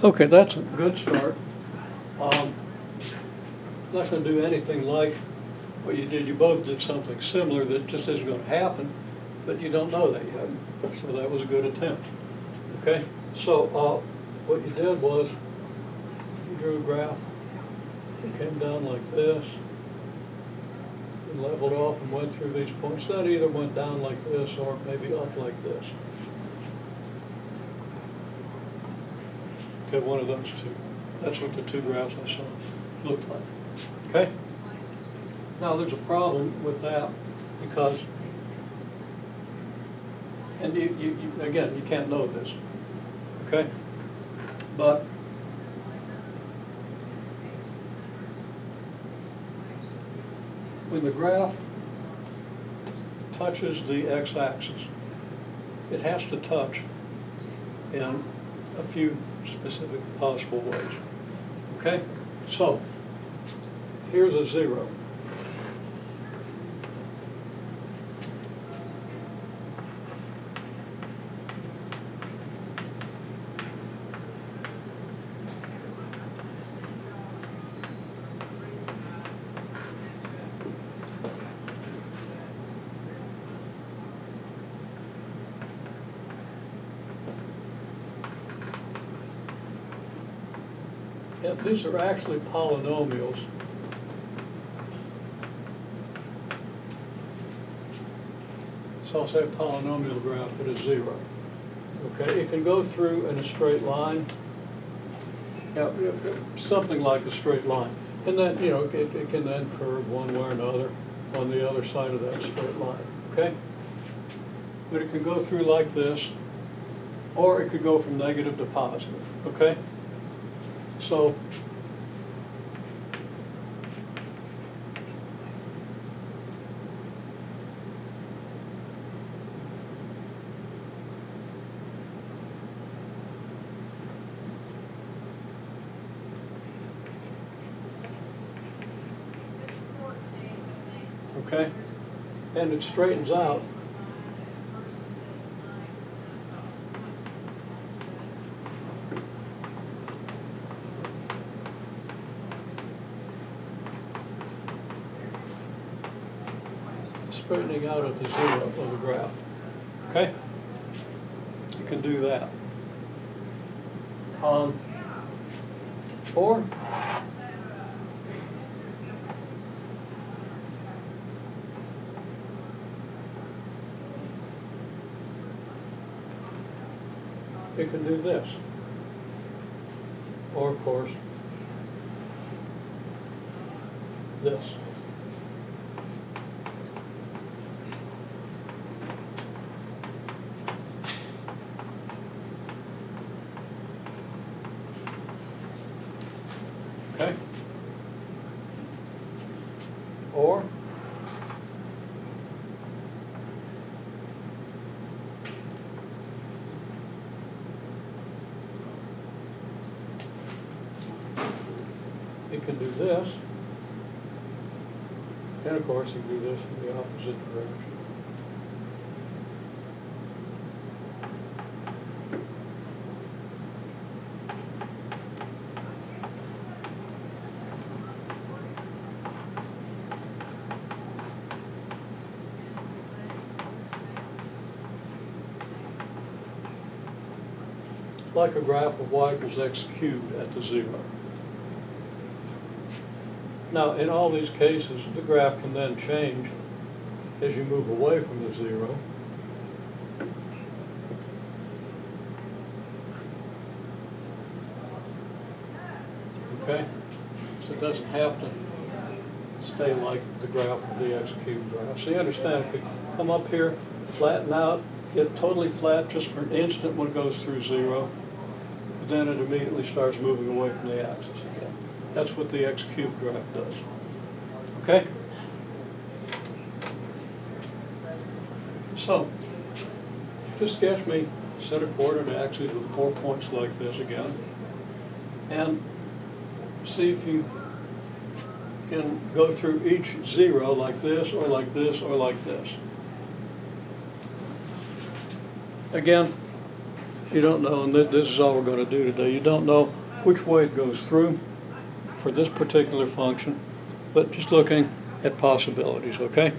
Okay, that's a good start. Not going to do anything like what you did. You both did something similar that just isn't going to happen, but you don't know that yet. So that was a good attempt. Okay, so what you did was you drew a graph. It came down like this. It leveled off and went through these points. That either went down like this or maybe up like this. Okay, one of those two. That's what the two graphs I saw looked like. Okay? Now there's a problem with that because, and again, you can't know this. Okay? But when the graph touches the x-axis, it has to touch in a few specific possible ways. Okay? So, here's a 0. Yeah, these are actually polynomials. So I'll say a polynomial graph at a 0. Okay, it can go through in a straight line. Yeah, something like a straight line. And then, you know, it can then curve one way or another on the other side of that straight line. Okay? But it can go through like this, or it could go from negative to positive. Okay? So, okay, and it straightens out. Straightening out at the 0 of the graph. Okay? You can do that. Or you can do this. Or, of course, this. Okay? Or you can do this, and of course you can do this in the opposite direction. Like a graph of y equals x cubed at the 0. Now, in all these cases, the graph can then change as you move away from the 0. Okay? So it doesn't have to stay like the graph of the x cubed graph. So you understand, it could come up here, flatten out, get totally flat just for an instant when it goes through 0. But then it immediately starts moving away from the axis again. That's what the x cubed graph does. Okay? So, just sketch me a set of coordinate axes with 4 points like this again. And see if you can go through each 0 like this, or like this, or like this. Again, You don't know, and this is all we're going to do today. You don't know which way it goes through for this particular function, but just looking at possibilities, okay?